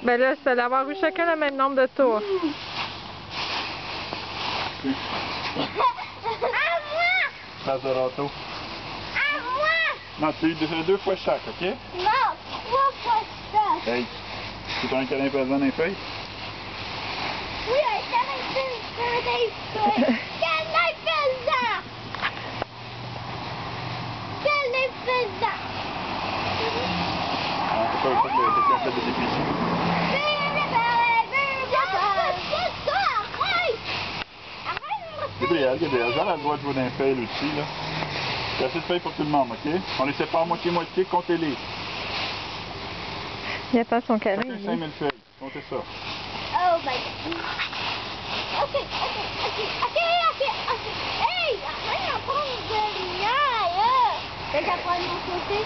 Ben là, c'est d'avoir eu chacun le même nombre de tours. À moi! Place de râteau. À moi! Non, tu as eu deux fois chaque, OK? Non, 3 fois ça. Hey, tu as un câlin pesant dans les feuilles? Oui, un câlin pesant. Câlin pesant. Câlin pesant. Ah, c'est pas le café de dépistage. Gabriel, Jean a le droit de jouer dans les feuilles aussi, là. Il y a assez de feuilles pour tout le monde, OK? On les sépare moitié-moitié, comptez-les. Il attend son câlin. Chacun 5000 feuilles, comptez ça. Oh my God. OK. Hey, arrête d'en prendre de lumière, là. T'as qu'à prendre mon côté.